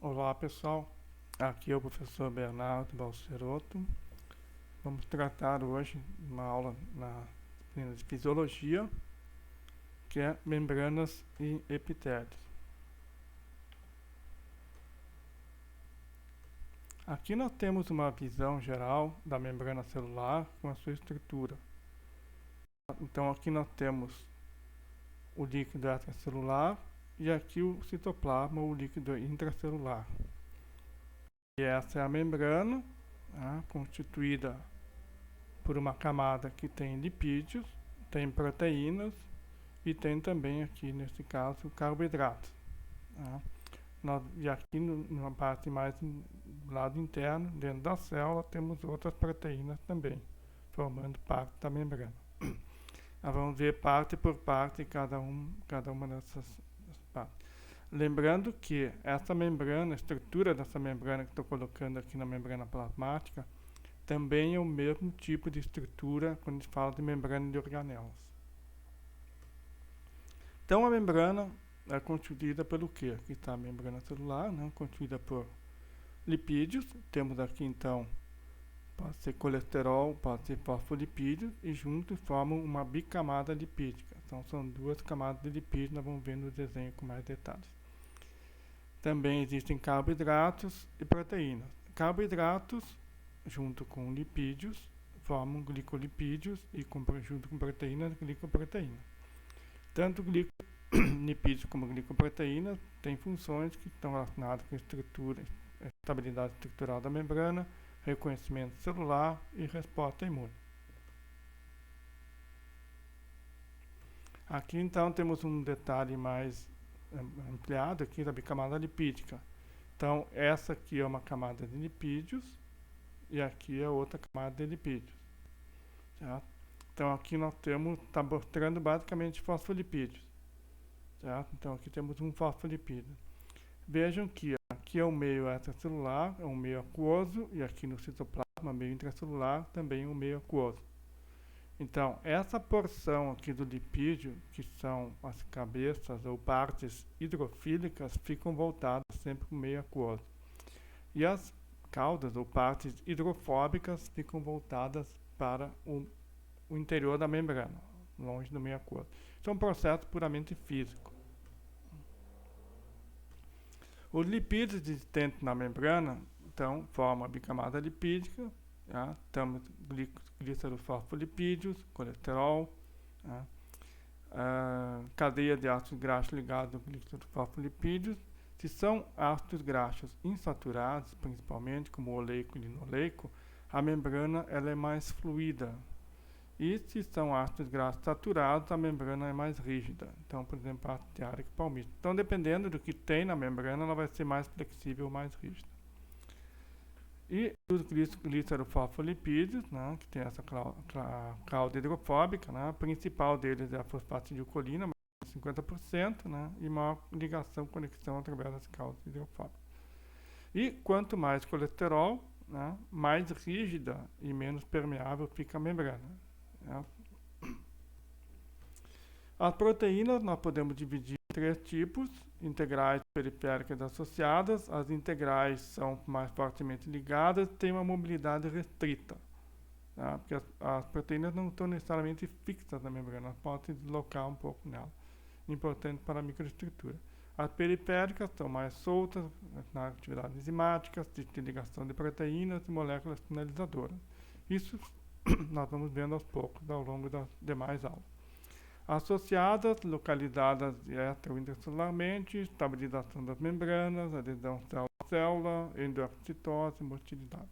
Olá pessoal, aqui é o professor Bernardo Balcerotto. Vamos tratar hoje uma aula na disciplina de fisiologia, que é membranas e epitélios. Aqui nós temos uma visão geral da membrana celular com a sua estrutura. Então aqui nós temos o líquido extracelular e aqui o citoplasma, o líquido intracelular. E essa é a membrana, constituída por uma camada que tem lipídios, tem proteínas e tem também aqui, nesse caso, carboidratos. E aqui numa parte mais do lado interno, dentro da célula, temos outras proteínas também, formando parte da membrana. Vamos ver parte por parte cada uma dessas partes. Lembrando que essa membrana, a estrutura dessa membrana que estou colocando aqui na membrana plasmática, também é o mesmo tipo de estrutura quando a gente fala de membrana de organelas. Então a membrana é constituída pelo quê? Aqui está a membrana celular, constituída por lipídios. Temos aqui então, pode ser colesterol, pode ser fosfolipídios, e juntos formam uma bicamada lipídica. Então são duas camadas de lipídios, nós vamos ver no desenho com mais detalhes. Também existem carboidratos e proteínas. Carboidratos, junto com lipídios, formam glicolipídios e junto com proteínas, glicoproteínas. Tanto lipídios como glicoproteínas têm funções que estão relacionadas com a estabilidade estrutural da membrana, reconhecimento celular e resposta imune. Aqui então temos um detalhe mais ampliado aqui da bicamada lipídica. Então essa aqui é uma camada de lipídios e aqui é outra camada de lipídios. Certo? Então aqui nós temos, está mostrando basicamente fosfolipídios. Certo? Então aqui temos um fosfolipídio. Vejam que aqui é o meio extracelular, é um meio aquoso, e aqui no citoplasma, meio intracelular, também um meio aquoso. Então, essa porção aqui do lipídio, que são as cabeças ou partes hidrofílicas, ficam voltadas sempre para o meio aquoso. E as caudas ou partes hidrofóbicas ficam voltadas para o interior da membrana, longe do meio aquoso. Isso é um processo puramente físico. Os lipídios existentes na membrana, então, formam a bicamada lipídica. Temos glicerofosfolipídios, colesterol, cadeia de ácidos graxos ligados aos glicerofosfolipídios. Se são ácidos graxos insaturados, principalmente, como oleico e linoleico, a membrana ela é mais fluida. E se são ácidos graxos saturados, a membrana é mais rígida. Então, por exemplo, ácido tiárico e palmítico. Então, dependendo do que tem na membrana, ela vai ser mais flexível ou mais rígida. E os glicerofosfolipídios, que tem essa cauda hidrofóbica, a principal deles é a fosfatidilcolina, mais de 50%, e maior conexão através das caudas hidrofóbicas. E quanto mais colesterol, mais rígida e menos permeável fica a membrana. As proteínas nós podemos dividir em três tipos: integrais, periféricas e associadas. As integrais são mais fortemente ligadas, têm uma mobilidade restrita, porque as proteínas não estão necessariamente fixas na membrana, elas podem se deslocar um pouco nela, importante para a microestrutura. As periféricas estão mais soltas na atividade enzimática, de ligação de proteínas e moléculas sinalizadoras. Isso nós vamos vendo aos poucos ao longo das demais aulas. Associadas, localizadas extra ou intracelularmente, estabilização das membranas, adesão célula-célula, endocitose, motilidade.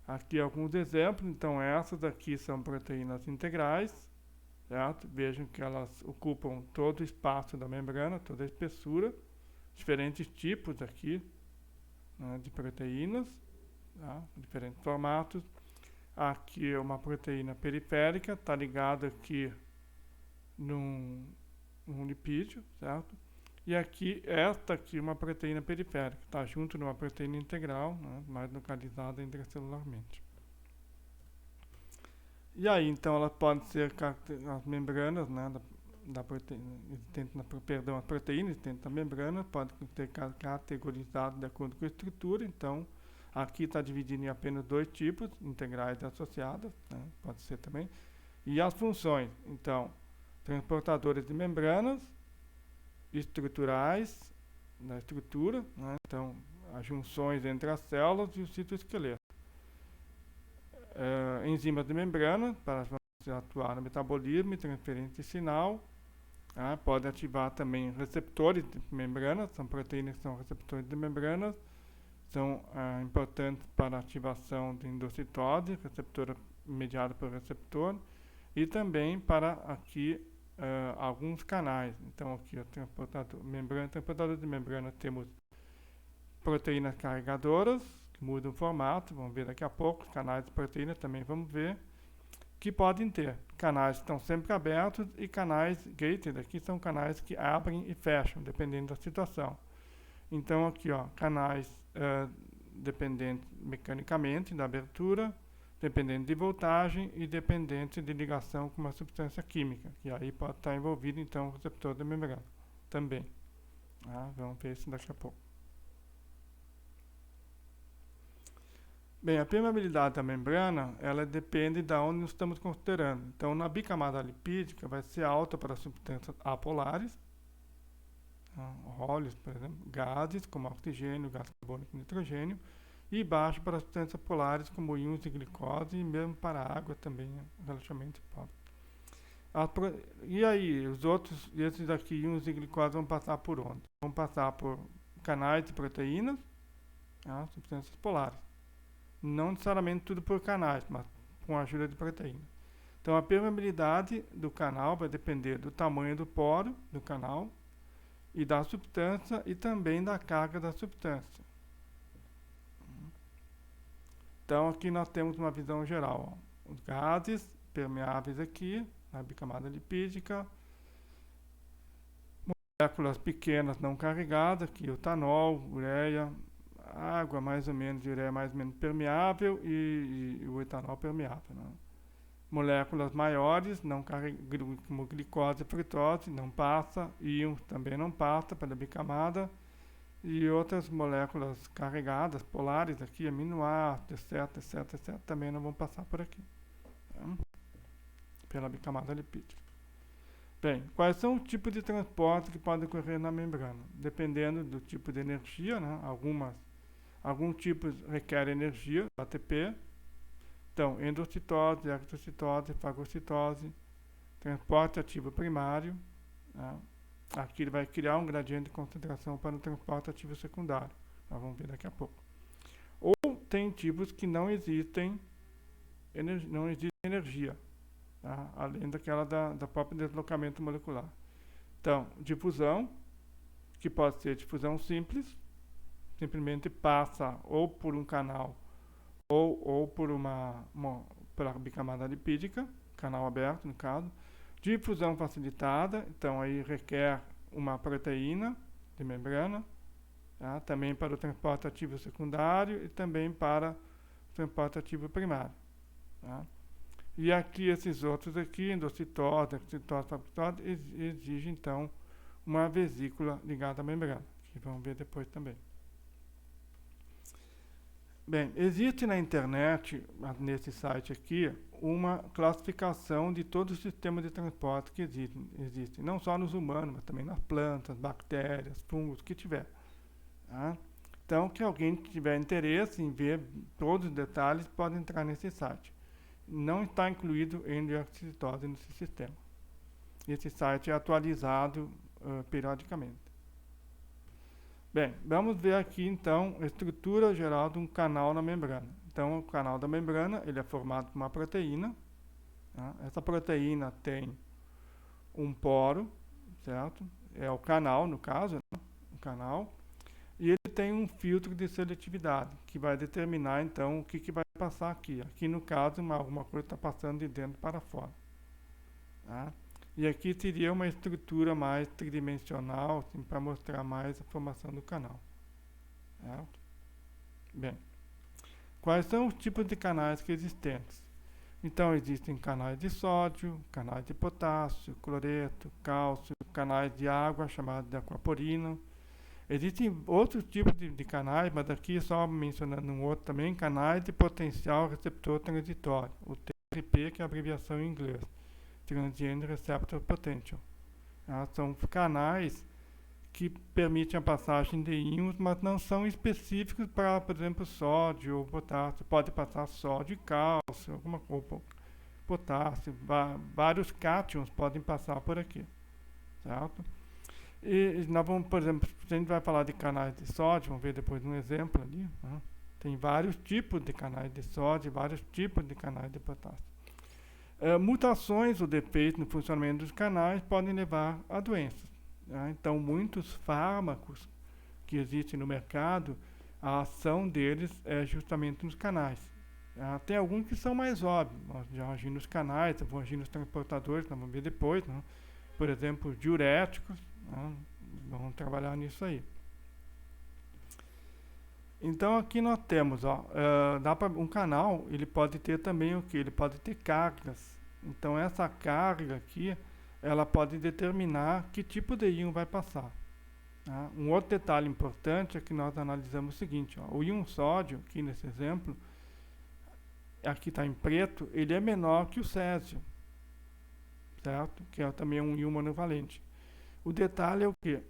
Aqui alguns exemplos. Então essas aqui são proteínas integrais, certo? Vejam que elas ocupam todo o espaço da membrana, toda a espessura, diferentes tipos aqui, de proteínas, diferentes formatos. Aqui é uma proteína periférica, está ligada aqui num lipídio, certo? E aqui, esta aqui é uma proteína periférica, está junto numa proteína integral, mais localizada intracelularmente. E aí, então, elas podem ser as membranas, da proteína, as proteínas dentro da membrana podem ser categorizadas de acordo com a estrutura. Então, aqui está dividido em apenas 2 tipos, integrais e associadas, né? Pode ser também. E as funções, então, transportadores de membranas, estruturais, na estrutura, né? Então, as junções entre as células e o citoesqueleto. Enzimas de membrana, para atuar no metabolismo e transferência de sinal. Pode ativar também receptores de membranas, são proteínas que são receptores de membranas, são importantes para a ativação de endocitose, receptora mediada por receptor, e também para aqui alguns canais. Então aqui o transportador de membrana, temos proteínas carregadoras, que mudam o formato, vamos ver daqui a pouco, canais de proteína também vamos ver, que podem ter canais que estão sempre abertos e canais gated, aqui são canais que abrem e fecham, dependendo da situação. Então aqui, ó, canais dependentes mecanicamente da abertura, dependente de voltagem e dependente de ligação com uma substância química, que aí pode estar envolvido então o receptor da membrana também. Vamos ver isso daqui a pouco. Bem, a permeabilidade da membrana, ela depende de onde nós estamos considerando. Então, na bicamada lipídica, vai ser alta para substâncias apolares, óleos, por exemplo, gases como oxigênio, gás carbônico e nitrogênio, e baixa para substâncias polares como íons e glicose, e mesmo para a água também é relativamente pobre. E aí, esses aqui, íons e glicose, vão passar por onde? Vão passar por canais de proteínas, substâncias polares. Não necessariamente tudo por canais, mas com a ajuda de proteína. Então, a permeabilidade do canal vai depender do tamanho do poro do canal e da substância e também da carga da substância. Então, aqui nós temos uma visão geral. Os gases permeáveis aqui, na bicamada lipídica, moléculas pequenas não carregadas, aqui etanol, ureia, água mais ou menos, ureia mais ou menos permeável e o etanol permeável, né? Moléculas maiores, não como glicose e frutose, não passa, íons também não passa pela bicamada, e outras moléculas carregadas, polares aqui, aminoácidos, etc, também não vão passar por aqui, tá? Pela bicamada lipídica. Bem, quais são os tipos de transporte que podem ocorrer na membrana? Dependendo do tipo de energia, né? Alguns tipos requerem energia, ATP. Então, endocitose, exocitose, fagocitose, transporte ativo primário. Aqui ele vai criar um gradiente de concentração para o transporte ativo secundário. Nós vamos ver daqui a pouco. Ou tem tipos que não existem energia, tá? Além daquela da própria deslocamento molecular. Então, difusão, que pode ser difusão simples, simplesmente passa ou por um canal ou por pela bicamada lipídica, canal aberto no caso. Difusão facilitada, então aí requer uma proteína de membrana, tá? Também para o transporte ativo secundário e também para o transporte ativo primário, tá? E aqui esses outros aqui, endocitose, exocitose, fagocitose, exigem então uma vesícula ligada à membrana, que vamos ver depois também. Bem, existe na internet, nesse site aqui, uma classificação de todos os sistemas de transporte que existem, não só nos humanos, mas também nas plantas, bactérias, fungos, que tiver, tá? Então, que alguém que tiver interesse em ver todos os detalhes pode entrar nesse site. Não está incluído endocitose nesse sistema. Esse site é atualizado periodicamente. Bem, vamos ver aqui então a estrutura geral de um canal na membrana. Então, o canal da membrana, ele é formado por uma proteína, tá? Essa proteína tem um poro, certo? É o canal, no caso, né? O canal. E ele tem um filtro de seletividade, que vai determinar então o que vai passar aqui. Aqui, no caso, alguma coisa está passando de dentro para fora, tá? E aqui teria uma estrutura mais tridimensional, assim, para mostrar mais a formação do canal, certo? Bem, quais são os tipos de canais que existentes? Então, existem canais de sódio, canais de potássio, cloreto, cálcio, canais de água, chamados de aquaporina. Existem outros tipos de canais, mas aqui só mencionando um outro também, canais de potencial receptor transitório, o TRP, que é a abreviação em inglês, Transient Receptor Potential. São canais que permitem a passagem de íons, mas não são específicos para, por exemplo, sódio ou potássio. Pode passar sódio e cálcio, alguma coisa, potássio, vários cátions podem passar por aqui, certo? E nós vamos, por exemplo, se a gente vai falar de canais de sódio, vamos ver depois um exemplo ali, né? Tem vários tipos de canais de sódio, vários tipos de canais de potássio. Mutações ou defeitos no funcionamento dos canais podem levar a doenças. Né? Então, muitos fármacos que existem no mercado, a ação deles é justamente nos canais. Tem alguns que são mais óbvios, já agir nos canais, vão agir nos transportadores, nós vamos ver depois, né? Por exemplo, diuréticos, né? Vamos trabalhar nisso aí. Então aqui nós temos, um canal, ele pode ter também o que? Ele pode ter cargas. Então essa carga aqui, ela pode determinar que tipo de íon vai passar. Tá? Um outro detalhe importante é que nós analisamos o seguinte, o íon sódio, aqui nesse exemplo, aqui está em preto, ele é menor que o césio, certo? Que é também um íon monovalente. O detalhe é o quê?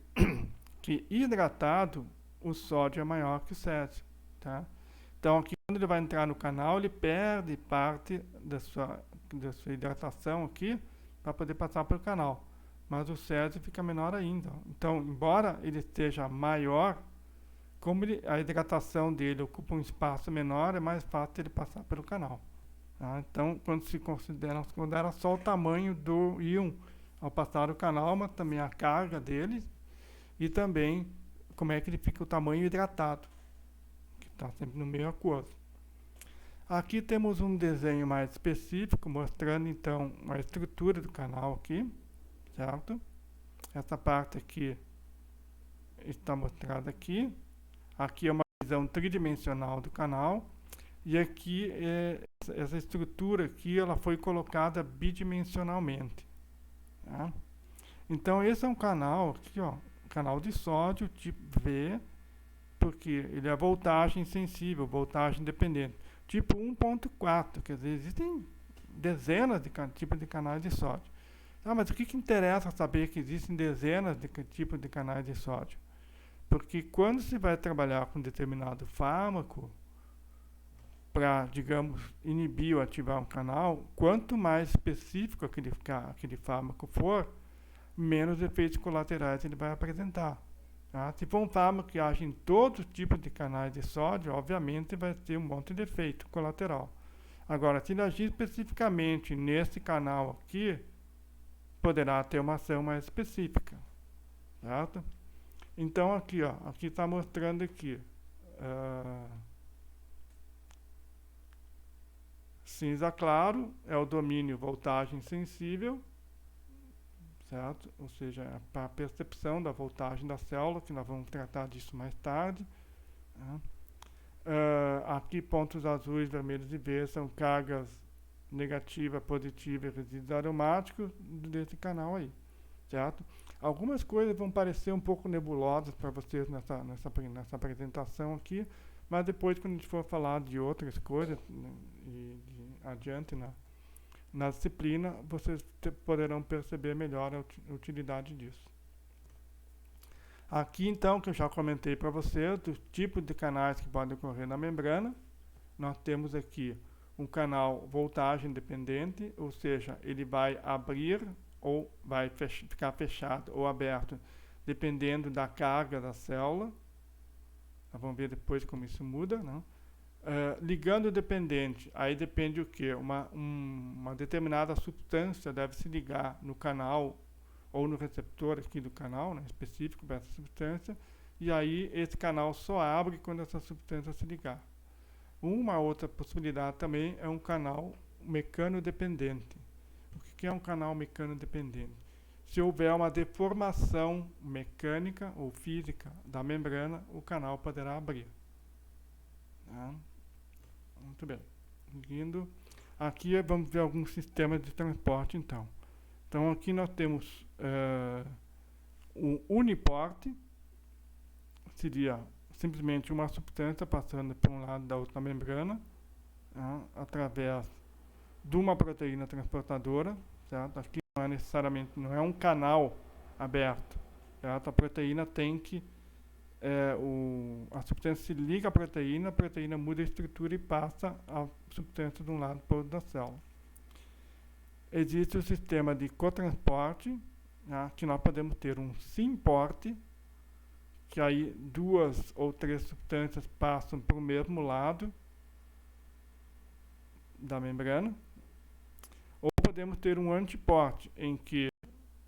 Que hidratado, o sódio é maior que o césio, tá? Então aqui quando ele vai entrar no canal, ele perde parte da sua hidratação aqui para poder passar pelo canal. Mas o césio fica menor ainda. Então, embora ele esteja maior, como a hidratação dele ocupa um espaço menor, é mais fácil ele passar pelo canal. Tá? Então, quando se considera só o tamanho do íon ao passar o canal, mas também a carga dele e também como é que ele fica o tamanho hidratado, que está sempre no meio aquoso. Aqui temos um desenho mais específico, mostrando então a estrutura do canal aqui, certo? Essa parte aqui está mostrada aqui. Aqui é uma visão tridimensional do canal. E aqui, essa estrutura aqui, ela foi colocada bidimensionalmente. Tá? Então, esse é um canal aqui, ó, canal de sódio tipo V, porque ele é voltagem sensível, voltagem dependente. Tipo 1.4, quer dizer, existem dezenas de tipos de canais de sódio. Mas o que interessa saber que existem dezenas de tipos de canais de sódio? Porque quando se vai trabalhar com determinado fármaco, para, digamos, inibir ou ativar um canal, quanto mais específico aquele fármaco for, menos efeitos colaterais ele vai apresentar. Tá? Se for um fármaco que age em todos os tipos de canais de sódio, obviamente vai ter um monte de efeito colateral. Agora, se ele agir especificamente nesse canal aqui, poderá ter uma ação mais específica. Certo? Então aqui, ó, aqui está mostrando aqui. Cinza claro é o domínio voltagem sensível, certo? Ou seja, é para a percepção da voltagem da célula, que nós vamos tratar disso mais tarde. Né? Aqui pontos azuis, vermelhos e verdes são cargas negativa, positiva e resíduos aromáticos desse canal aí, certo? Algumas coisas vão parecer um pouco nebulosas para vocês nessa apresentação aqui, mas depois, quando a gente for falar de outras coisas, né, e adiante na disciplina, vocês poderão perceber melhor a utilidade disso. Aqui, então, que eu já comentei para vocês, dos tipos de canais que podem ocorrer na membrana, nós temos aqui um canal voltagem dependente, ou seja, ele vai abrir ou vai ficar fechado ou aberto, dependendo da carga da célula. Nós vamos ver depois como isso muda, né? Ligando dependente, aí depende o que? Uma determinada substância deve se ligar no canal ou no receptor aqui do canal, né, específico para essa substância, e aí esse canal só abre quando essa substância se ligar. Uma outra possibilidade também é um canal mecanodependente. O que é um canal mecanodependente? Se houver uma deformação mecânica ou física da membrana, o canal poderá abrir. Tá? Muito bem. Seguindo. Aqui vamos ver alguns sistemas de transporte, então. Então, aqui nós temos o uniporte, seria simplesmente uma substância passando por um lado da outra membrana, através de uma proteína transportadora, certo? Aqui não é necessariamente, não é um canal aberto, certo? A proteína tem que, a substância se liga à proteína, a proteína muda a estrutura e passa a substância de um lado para o outro da célula. Existe o sistema de cotransporte, que nós podemos ter um simporte, que aí 2 ou 3 substâncias passam para o mesmo lado da membrana. Ou podemos ter um antiporte, em que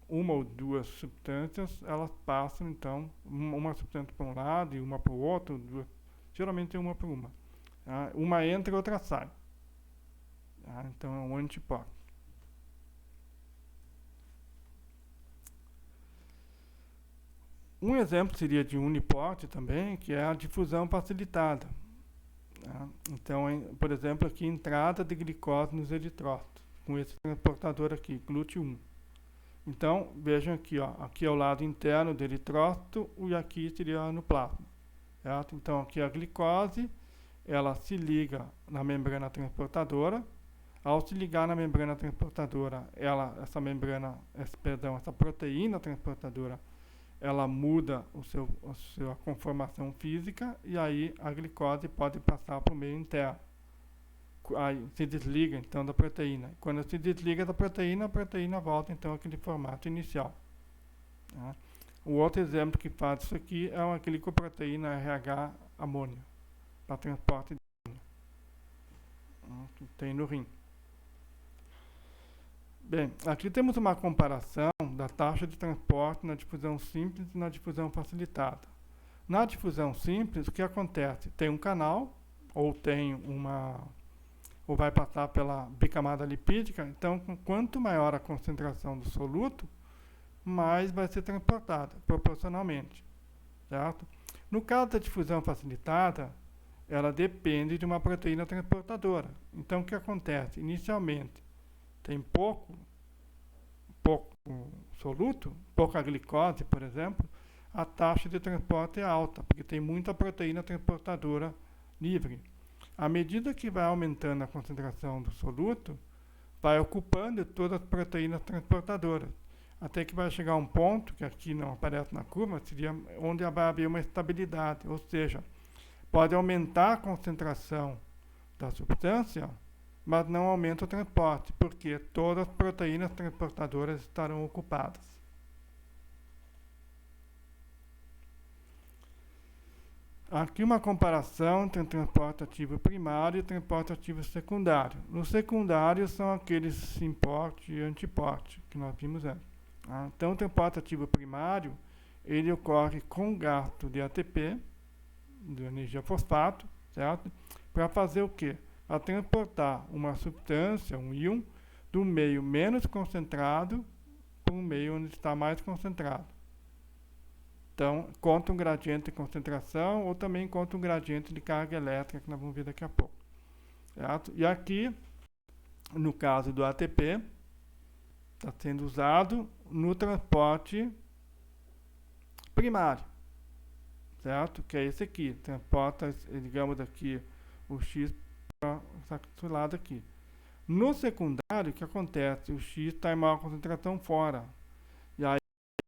uma ou 2 substâncias, elas passam, então, uma substância para um lado e uma para o outro, geralmente é uma para uma. Uma entra e outra sai. Então, é um antiporte. Um exemplo seria de uniporte também, que é a difusão facilitada. Então, por exemplo, aqui entrada de glicose nos eritrócitos, com esse transportador aqui, GLUT1. Então, vejam aqui, aqui é o lado interno do eritrócito e aqui seria no plasma. Certo? Então, aqui a glicose, ela se liga na membrana transportadora. Ao se ligar na membrana transportadora, essa proteína transportadora, ela muda a sua conformação física e aí a glicose pode passar para o meio interno. Aí se desliga então da proteína. Quando se desliga da proteína, a proteína volta então àquele formato inicial. O outro exemplo que faz isso aqui é uma glicoproteína RH amônio, para transporte de amônio, que tem no rim. Bem, aqui temos uma comparação da taxa de transporte na difusão simples e na difusão facilitada. Na difusão simples, o que acontece? Tem um canal, ou vai passar pela bicamada lipídica, então quanto maior a concentração do soluto, mais vai ser transportada, proporcionalmente. Certo? No caso da difusão facilitada, ela depende de uma proteína transportadora. Então, o que acontece? Inicialmente, tem pouco soluto, pouca glicose, por exemplo, a taxa de transporte é alta, porque tem muita proteína transportadora livre. À medida que vai aumentando a concentração do soluto, vai ocupando todas as proteínas transportadoras, até que vai chegar um ponto, que aqui não aparece na curva, seria onde vai haver uma estabilidade, ou seja, pode aumentar a concentração da substância, mas não aumenta o transporte, porque todas as proteínas transportadoras estarão ocupadas. Aqui uma comparação entre o transporte ativo primário e o transporte ativo secundário. No secundário são aqueles simporte e antiporte que nós vimos antes. Então, o transporte ativo primário, ele ocorre com gasto de ATP, de energia fosfato, certo? Para fazer o quê? Para transportar uma substância, um íon, do meio menos concentrado para um meio onde está mais concentrado. Então, conta um gradiente de concentração ou também conta um gradiente de carga elétrica, que nós vamos ver daqui a pouco. Certo? E aqui, no caso do ATP, está sendo usado no transporte primário, certo? Que é esse aqui, transporta, digamos aqui, o X para esse lado aqui. No secundário, o que acontece? O X está em maior concentração fora. E aí,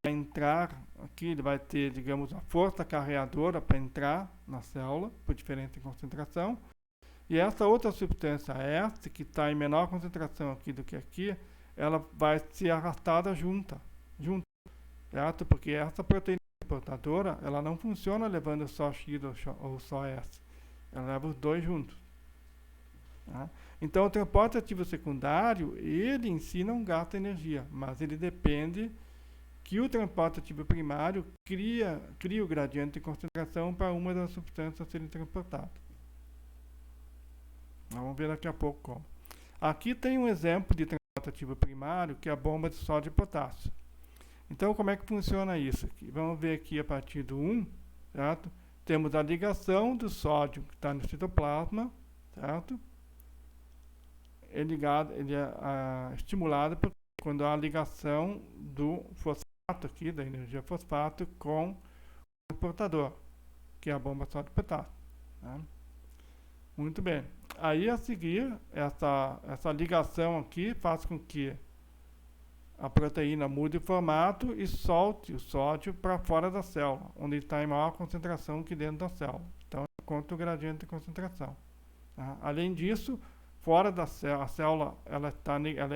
vai entrar aqui, ele vai ter, digamos, a força carreadora para entrar na célula, por diferença de concentração. E essa outra substância S, que está em menor concentração aqui do que aqui, ela vai ser arrastada junto, certo? Porque essa proteína transportadora, ela não funciona levando só X ou só S. Ela leva os dois juntos. Tá? Então, o transporte ativo secundário, ele em si não gasta energia, mas ele depende que o transporte ativo primário cria o gradiente de concentração para uma das substâncias serem transportadas. Vamos ver daqui a pouco como. Aqui tem um exemplo de transporte ativo primário, que é a bomba de sódio e potássio. Então, como é que funciona isso aqui? Vamos ver aqui a partir do 1, certo? Temos a ligação do sódio que está no citoplasma, certo? ele é estimulado quando há a ligação do fosfato aqui, da energia fosfato, com o transportador, que é a bomba sódio potássio. Né? Muito bem. Aí a seguir, essa ligação aqui faz com que a proteína mude o formato e solte o sódio para fora da célula, onde está em maior concentração que dentro da célula. Então, conta o gradiente de concentração. Tá? Além disso, fora da célula, a célula ela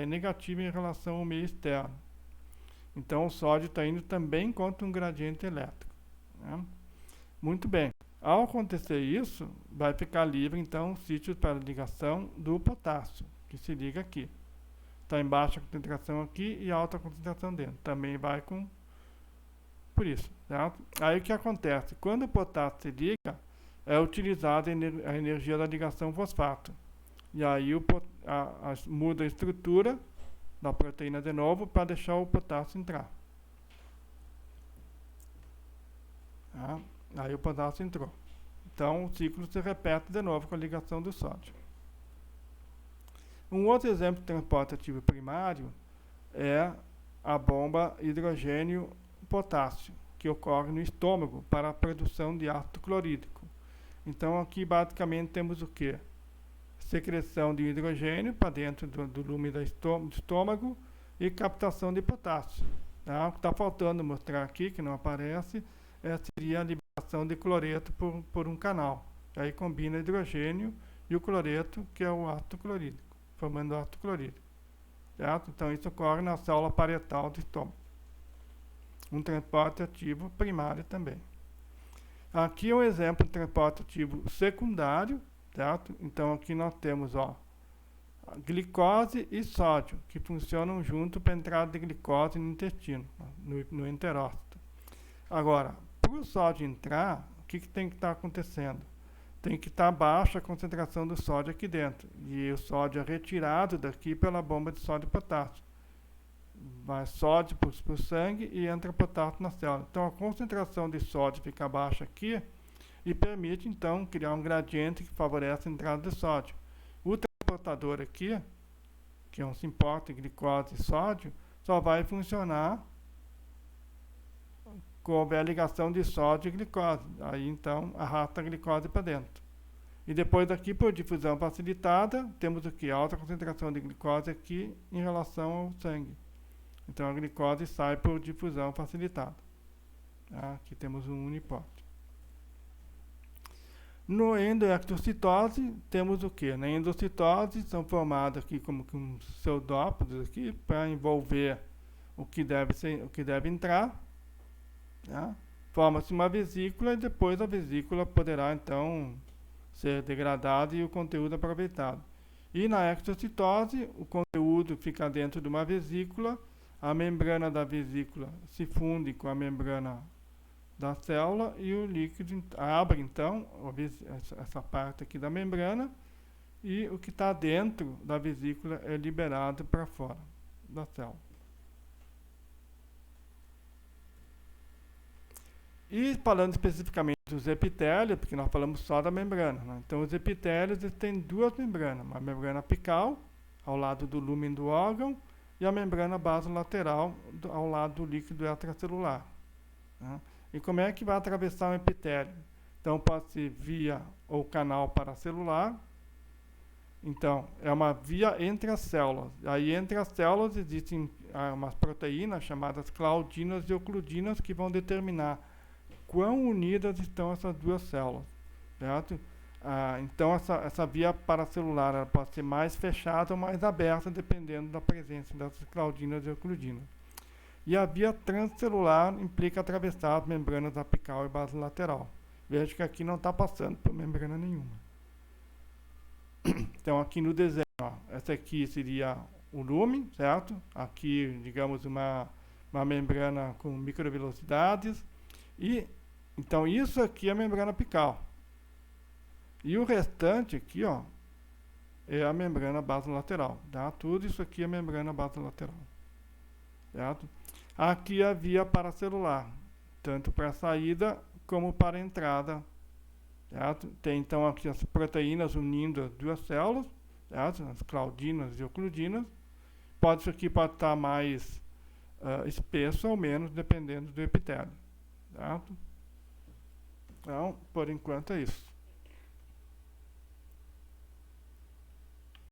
é negativa em relação ao meio externo. Então, o sódio está indo também contra um gradiente elétrico. Né? Muito bem. Ao acontecer isso, vai ficar livre, então, sítios para ligação do potássio, que se liga aqui. Está em baixa concentração aqui e alta concentração dentro. Também vai por isso. Certo? Aí o que acontece? Quando o potássio se liga, é utilizada a energia da ligação fosfato. E aí muda a estrutura da proteína de novo para deixar o potássio entrar. Tá? Aí o potássio entrou. Então o ciclo se repete de novo com a ligação do sódio. Um outro exemplo de transporte ativo primário é a bomba hidrogênio-potássio, que ocorre no estômago para a produção de ácido clorídrico. Então aqui basicamente temos o quê? Secreção de hidrogênio para dentro do lume do estômago e captação de potássio. Tá? O que está faltando mostrar aqui, que não aparece, seria a liberação de cloreto por um canal. Aí combina hidrogênio e o cloreto, que é o ácido clorídrico, formando ácido clorídrico. Certo? Então isso ocorre na célula parietal do estômago. Um transporte ativo primário também. Aqui é um exemplo de transporte ativo secundário, certo? Então aqui nós temos glicose e sódio, que funcionam junto para a entrada de glicose no intestino, no enterócito. Agora, para o sódio entrar, o que tem que estar acontecendo? Tem que estar baixa a concentração do sódio aqui dentro. E o sódio é retirado daqui pela bomba de sódio e potássio. Vai sódio para o sangue e entra potássio na célula. Então a concentração de sódio fica baixa aqui e permite então criar um gradiente que favorece a entrada de sódio. O transportador aqui, que é um simporte de glicose e sódio, só vai funcionar quando houver a ligação de sódio e glicose. Aí então arrasta a glicose para dentro. E depois daqui, por difusão facilitada, temos o que? Alta concentração de glicose aqui em relação ao sangue. Então a glicose sai por difusão facilitada. Tá? Aqui temos um uniporte. No endoectocitose, temos o que? Na endocitose são formados aqui como que uns pseudópodos aqui para envolver o que deve entrar. Tá? Forma-se uma vesícula e depois a vesícula poderá então ser degradada e o conteúdo aproveitado. E na ectocitose, o conteúdo fica dentro de uma vesícula, a membrana da vesícula se funde com a membrana da célula e o líquido abre então essa parte aqui da membrana e o que está dentro da vesícula é liberado para fora da célula. E falando especificamente dos epitélios, porque nós falamos só da membrana, né? Então os epitélios têm duas membranas, uma membrana apical ao lado do lúmen do órgão e a membrana basolateral ao lado do líquido extracelular. Né? E como é que vai atravessar um epitélio? Então pode ser via ou canal paracelular. Então é uma via entre as células. Aí entre as células existem umas proteínas chamadas claudinas e ocludinas que vão determinar quão unidas estão essas duas células, certo? Então essa via paracelular ela pode ser mais fechada ou mais aberta, dependendo da presença dessas claudinas e ocludinas. E a via transcelular implica atravessar as membranas apical e basolateral. Veja que aqui não está passando por membrana nenhuma. Então aqui no desenho, essa aqui seria o lume, certo? Aqui, digamos, uma membrana com microvelocidades. E então isso aqui é a membrana apical. E o restante aqui, é a membrana basolateral, tá? Tudo isso aqui é membrana basolateral. Certo? Aqui a via paracelular, tanto para a saída como para a entrada. Certo? Tem então aqui as proteínas unindo as duas células, certo? As claudinas e ocludinas. Isso aqui pode estar mais espesso ou menos, dependendo do epitélio, certo? Então, por enquanto é isso.